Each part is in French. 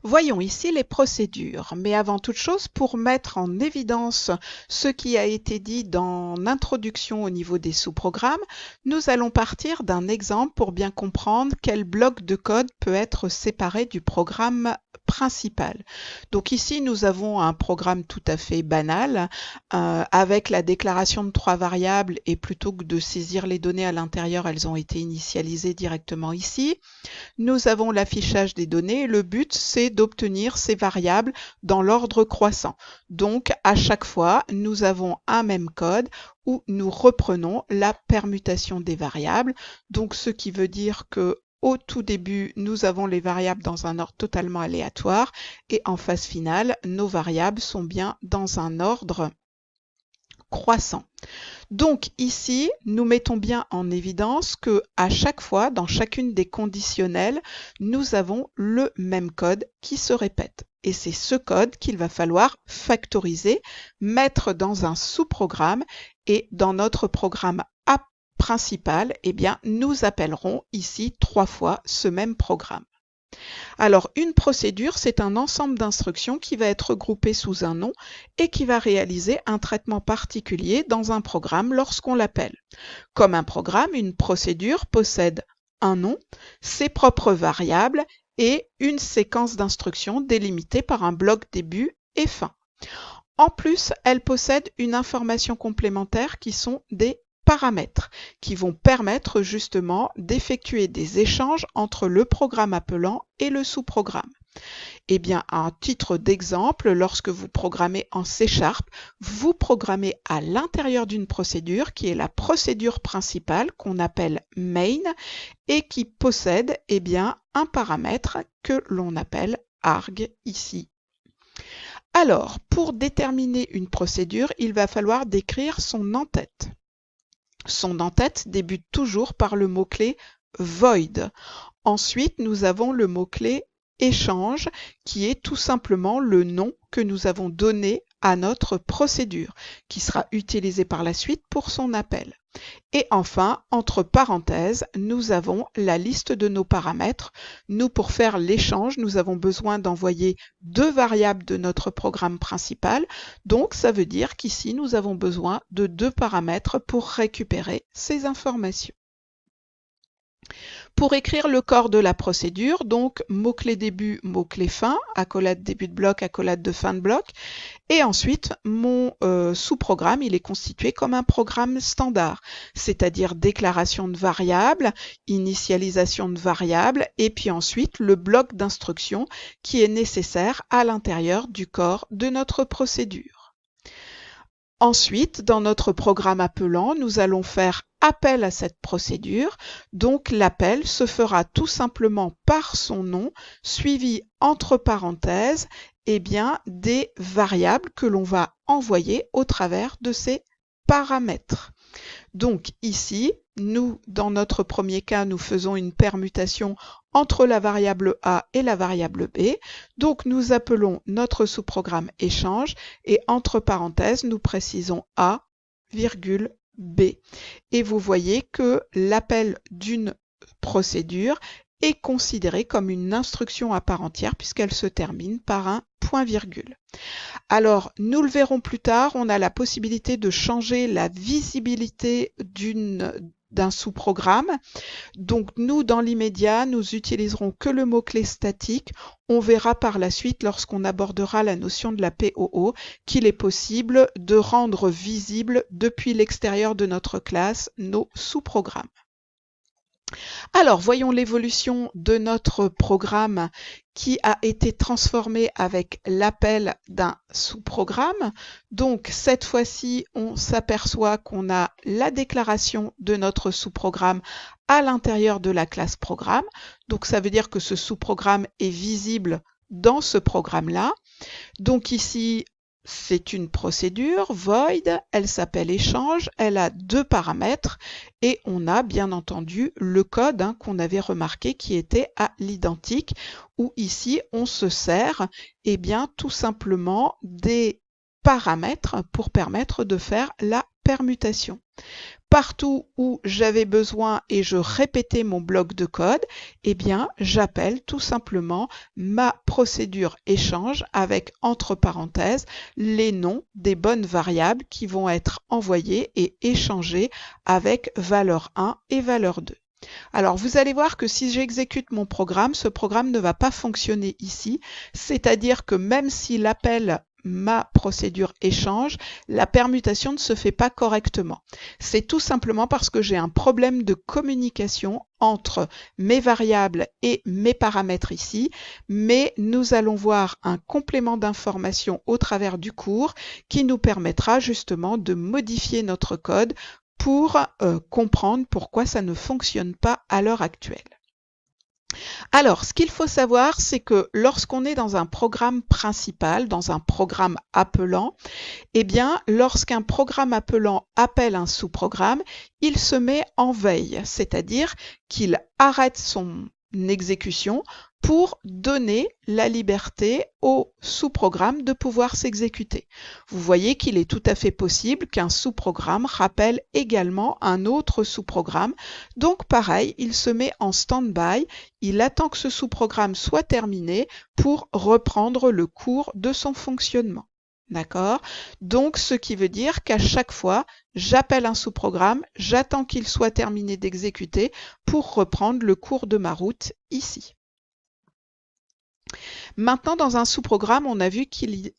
Voyons ici les procédures, mais avant toute chose, pour mettre en évidence ce qui a été dit dans l'introduction au niveau des sous-programmes, nous allons partir d'un exemple pour bien comprendre quel bloc de code peut être séparé du programme principal. Donc ici, nous avons un programme tout à fait banal avec la déclaration de 3 variables et plutôt que de saisir les données à l'intérieur, elles ont été initialisées directement ici. Nous avons l'affichage des données et le but, c'est d'obtenir ces variables dans l'ordre croissant. Donc, à chaque fois, nous avons un même code où nous reprenons la permutation des variables. Donc, ce qui veut dire que au tout début, nous avons les variables dans un ordre totalement aléatoire et en phase finale, nos variables sont bien dans un ordre croissant. Donc ici, nous mettons bien en évidence que à chaque fois, dans chacune des conditionnelles, nous avons le même code qui se répète. Et c'est ce code qu'il va falloir factoriser, mettre dans un sous-programme et dans notre programme A principal, eh bien, nous appellerons ici 3 fois ce même programme. Alors, une procédure, c'est un ensemble d'instructions qui va être groupé sous un nom et qui va réaliser un traitement particulier dans un programme lorsqu'on l'appelle. Comme un programme, une procédure possède un nom, ses propres variables et une séquence d'instructions délimitée par un bloc début et fin. En plus, elle possède une information complémentaire qui sont des paramètres qui vont permettre justement d'effectuer des échanges entre le programme appelant et le sous-programme. Eh bien, à titre d'exemple, lorsque vous programmez en C#, vous programmez à l'intérieur d'une procédure qui est la procédure principale qu'on appelle main et qui possède eh bien, un paramètre que l'on appelle arg ici. Alors, pour déterminer une procédure, il va falloir décrire son en-tête. Son en-tête débute toujours par le mot-clé void. Ensuite, nous avons le mot-clé échange qui est tout simplement le nom que nous avons donné à notre procédure qui sera utilisé par la suite pour son appel. Et enfin, entre parenthèses, nous avons la liste de nos paramètres. Nous, pour faire l'échange, nous avons besoin d'envoyer 2 variables de notre programme principal. Donc, ça veut dire qu'ici, nous avons besoin de 2 paramètres pour récupérer ces informations. Pour écrire le corps de la procédure, donc mot-clé début, mot-clé fin, accolade début de bloc, accolade de fin de bloc. Et ensuite, mon sous-programme, il est constitué comme un programme standard, c'est-à-dire déclaration de variables, initialisation de variables, et puis ensuite le bloc d'instructions qui est nécessaire à l'intérieur du corps de notre procédure. Ensuite, dans notre programme appelant, nous allons faire appel à cette procédure. Donc l'appel se fera tout simplement par son nom, suivi entre parenthèses eh bien, des variables que l'on va envoyer au travers de ces paramètres. Donc ici, nous, dans notre premier cas, nous faisons une permutation entre la variable A et la variable B. Donc nous appelons notre sous-programme échange et entre parenthèses, nous précisons A, virgule B. Et vous voyez que l'appel d'une procédure est considéré comme une instruction à part entière puisqu'elle se termine par un point-virgule. Alors, nous le verrons plus tard, on a la possibilité de changer la visibilité d'un sous-programme. Donc nous, dans l'immédiat, nous utiliserons que le mot-clé statique. On verra par la suite, lorsqu'on abordera la notion de la POO, qu'il est possible de rendre visible depuis l'extérieur de notre classe nos sous-programmes. Alors, voyons l'évolution de notre programme qui a été transformé avec l'appel d'un sous-programme. Donc, cette fois-ci, on s'aperçoit qu'on a la déclaration de notre sous-programme à l'intérieur de la classe programme. Donc, ça veut dire que ce sous-programme est visible dans ce programme-là. Donc ici, c'est une procédure void, elle s'appelle échange, elle a 2 paramètres et on a bien entendu le code qu'on avait remarqué qui était à l'identique où ici on se sert eh bien, tout simplement des paramètres pour permettre de faire la permutation. Partout où j'avais besoin et je répétais mon bloc de code, eh bien, j'appelle tout simplement ma procédure échange avec entre parenthèses les noms des bonnes variables qui vont être envoyées et échangées avec valeur 1 et valeur 2. Alors, vous allez voir que si j'exécute mon programme, ce programme ne va pas fonctionner ici, c'est-à-dire que même s'il appelle ma procédure échange, la permutation ne se fait pas correctement. C'est tout simplement parce que j'ai un problème de communication entre mes variables et mes paramètres ici, mais nous allons voir un complément d'information au travers du cours qui nous permettra justement de modifier notre code pour comprendre pourquoi ça ne fonctionne pas à l'heure actuelle. Alors, ce qu'il faut savoir, c'est que lorsqu'on est dans un programme principal, dans un programme appelant, eh bien, lorsqu'un programme appelant appelle un sous-programme, il se met en veille, c'est-à-dire qu'il arrête son exécution pour donner la liberté au sous-programme de pouvoir s'exécuter. Vous voyez qu'il est tout à fait possible qu'un sous-programme rappelle également un autre sous-programme. Donc pareil, il se met en stand-by, il attend que ce sous-programme soit terminé pour reprendre le cours de son fonctionnement. D'accord? Donc, ce qui veut dire qu'à chaque fois, j'appelle un sous-programme, j'attends qu'il soit terminé d'exécuter pour reprendre le cours de ma route ici. Maintenant, dans un sous-programme, on a vu qu'il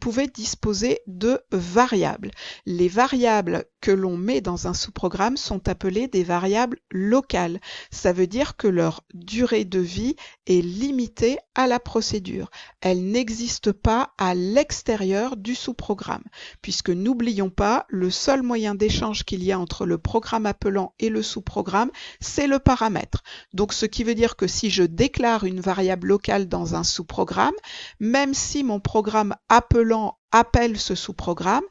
pouvait disposer de variables. Les variables que l'on met dans un sous-programme sont appelées des variables locales. Ça veut dire que leur durée de vie est limitée à la procédure. Elles n'existent pas à l'extérieur du sous-programme, puisque n'oublions pas, le seul moyen d'échange qu'il y a entre le programme appelant et le sous-programme, c'est le paramètre. Donc, ce qui veut dire que si je déclare une variable locale dans un sous-programme, même si mon programme appelant appelle ce sous-programme,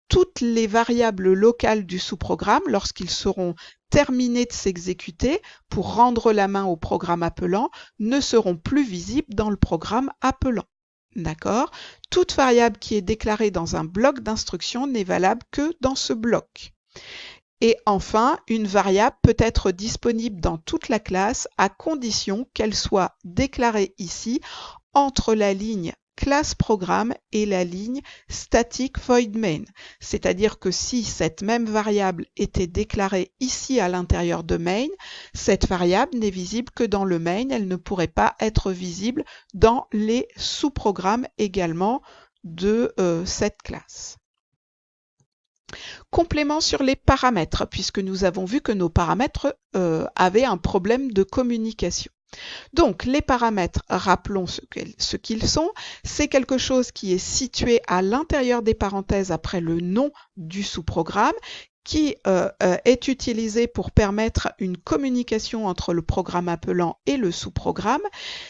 toutes les variables locales du sous-programme, lorsqu'ils seront terminés de s'exécuter pour rendre la main au programme appelant, ne seront plus visibles dans le programme appelant. D'accord? Toute variable qui est déclarée dans un bloc d'instruction n'est valable que dans ce bloc. Et enfin, une variable peut être disponible dans toute la classe à condition qu'elle soit déclarée ici entre la ligne classe programme et la ligne static void main. C'est-à-dire que si cette même variable était déclarée ici à l'intérieur de main, cette variable n'est visible que dans le main, elle ne pourrait pas être visible dans les sous-programmes également de cette classe. Complément sur les paramètres, puisque nous avons vu que nos paramètres avaient un problème de communication. Donc, les paramètres, rappelons ce qu'ils sont, c'est quelque chose qui est situé à l'intérieur des parenthèses après le nom du sous-programme, qui est utilisé pour permettre une communication entre le programme appelant et le sous-programme.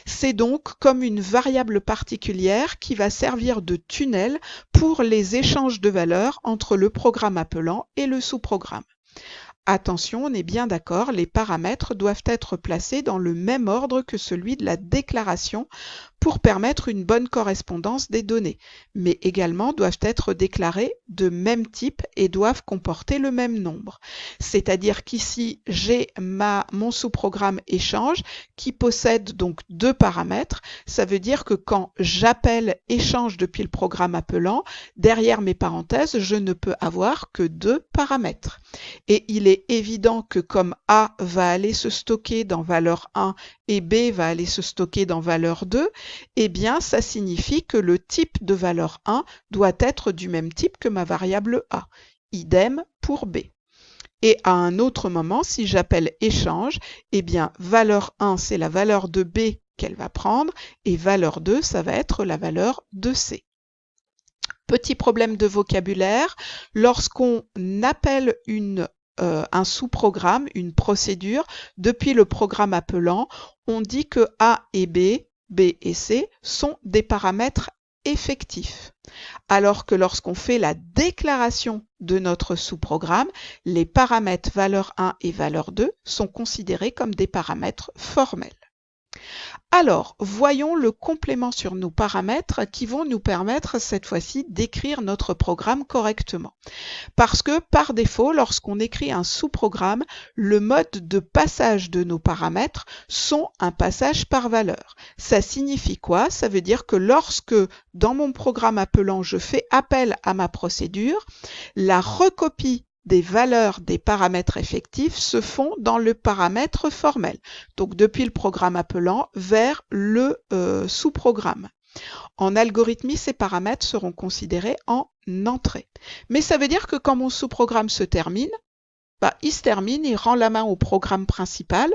C'est donc comme une variable particulière qui va servir de tunnel pour les échanges de valeurs entre le programme appelant et le sous-programme. Attention, on est bien d'accord, les paramètres doivent être placés dans le même ordre que celui de la déclaration pour permettre une bonne correspondance des données, mais également doivent être déclarés de même type et doivent comporter le même nombre. C'est-à-dire qu'ici, j'ai mon sous-programme échange qui possède donc deux paramètres. Ça veut dire que quand j'appelle échange depuis le programme appelant, derrière mes parenthèses, je ne peux avoir que deux paramètres. Et il est évident que comme A va aller se stocker dans valeur 1 et B va aller se stocker dans valeur 2, eh bien, ça signifie que le type de valeur 1 doit être du même type que ma variable A. Idem pour B. Et à un autre moment, si j'appelle échange, eh bien, valeur 1, c'est la valeur de B qu'elle va prendre, et valeur 2, ça va être la valeur de C. Petit problème de vocabulaire, lorsqu'on appelle un sous-programme, une procédure, depuis le programme appelant, on dit que A et B et C sont des paramètres effectifs. Alors que lorsqu'on fait la déclaration de notre sous-programme, les paramètres valeur 1 et valeur 2 sont considérés comme des paramètres formels. Alors, voyons le complément sur nos paramètres qui vont nous permettre cette fois-ci d'écrire notre programme correctement. Parce que par défaut, lorsqu'on écrit un sous-programme, le mode de passage de nos paramètres sont un passage par valeur. Ça signifie quoi? Ça veut dire que lorsque dans mon programme appelant, je fais appel à ma procédure, la recopie des valeurs des paramètres effectifs se font dans le paramètre formel. Donc depuis le programme appelant vers le sous-programme. En algorithmie, ces paramètres seront considérés en entrée. Mais ça veut dire que quand mon sous-programme se termine, il se termine, il rend la main au programme principal,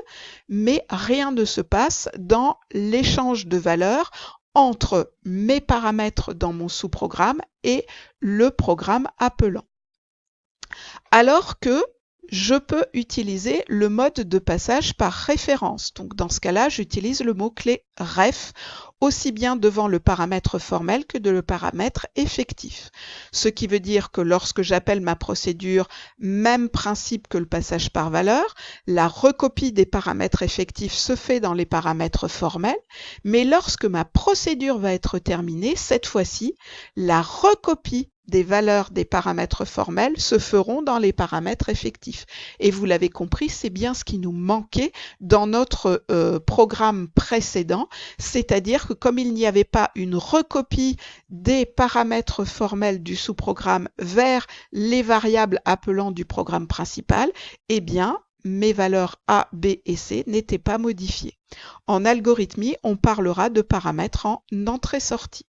mais rien ne se passe dans l'échange de valeurs entre mes paramètres dans mon sous-programme et le programme appelant. Alors que je peux utiliser le mode de passage par référence. Donc dans ce cas-là, j'utilise le mot-clé ref aussi bien devant le paramètre formel que de le paramètre effectif. Ce qui veut dire que lorsque j'appelle ma procédure, même principe que le passage par valeur, la recopie des paramètres effectifs se fait dans les paramètres formels, mais lorsque ma procédure va être terminée, cette fois-ci, la recopie des valeurs des paramètres formels se feront dans les paramètres effectifs. Et vous l'avez compris, c'est bien ce qui nous manquait dans notre programme précédent, c'est-à-dire que comme il n'y avait pas une recopie des paramètres formels du sous-programme vers les variables appelant du programme principal, eh bien, mes valeurs A, B et C n'étaient pas modifiées. En algorithmie, on parlera de paramètres en entrée-sortie.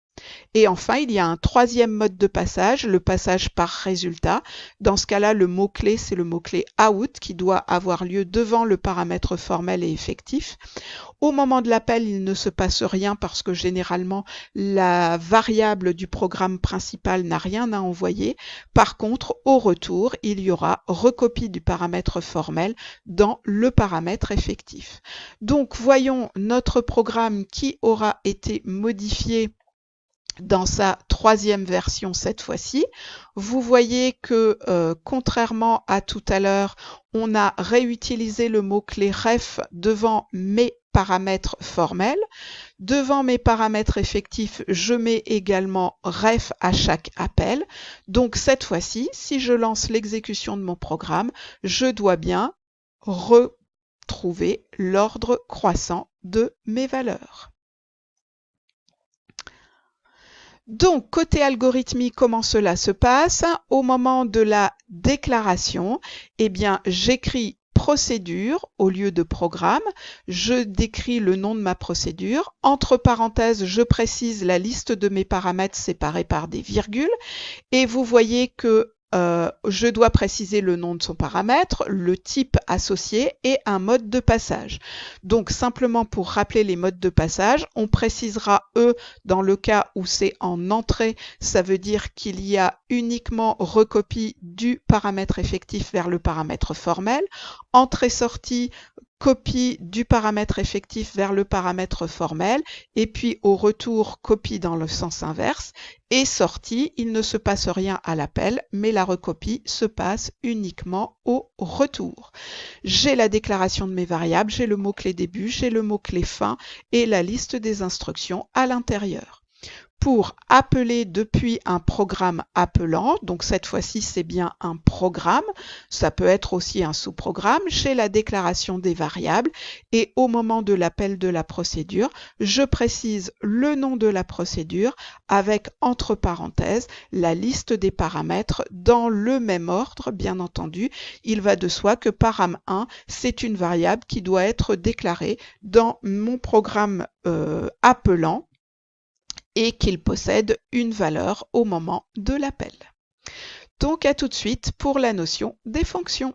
Et enfin, il y a un troisième mode de passage, le passage par résultat. Dans ce cas-là, le mot-clé, c'est le mot-clé out qui doit avoir lieu devant le paramètre formel et effectif. Au moment de l'appel, il ne se passe rien parce que généralement, la variable du programme principal n'a rien à envoyer. Par contre, au retour, il y aura recopie du paramètre formel dans le paramètre effectif. Donc, voyons notre programme qui aura été modifié dans sa troisième version cette fois-ci. Vous voyez que contrairement à tout à l'heure, on a réutilisé le mot-clé ref devant mes paramètres formels. Devant mes paramètres effectifs, je mets également ref à chaque appel. Donc cette fois-ci, si je lance l'exécution de mon programme, je dois bien retrouver l'ordre croissant de mes valeurs. Donc, côté algorithmique, comment cela se passe? Au moment de la déclaration, eh bien, j'écris procédure au lieu de programme. Je décris le nom de ma procédure. Entre parenthèses, je précise la liste de mes paramètres séparés par des virgules. Et vous voyez que je dois préciser le nom de son paramètre, le type associé et un mode de passage. Donc simplement pour rappeler les modes de passage, on précisera E dans le cas où c'est en entrée, ça veut dire qu'il y a uniquement recopie du paramètre effectif vers le paramètre formel. Entrée-sortie, copie du paramètre effectif vers le paramètre formel, et puis au retour, copie dans le sens inverse, et sortie, il ne se passe rien à l'appel, mais la recopie se passe uniquement au retour. J'ai la déclaration de mes variables, j'ai le mot-clé début, j'ai le mot-clé fin et la liste des instructions à l'intérieur. Pour appeler depuis un programme appelant, donc cette fois-ci c'est bien un programme, ça peut être aussi un sous-programme, j'ai la déclaration des variables et au moment de l'appel de la procédure, je précise le nom de la procédure avec entre parenthèses la liste des paramètres dans le même ordre, bien entendu. Il va de soi que param1, c'est une variable qui doit être déclarée dans mon programme appelant et qu'il possède une valeur au moment de l'appel. Donc à tout de suite pour la notion des fonctions.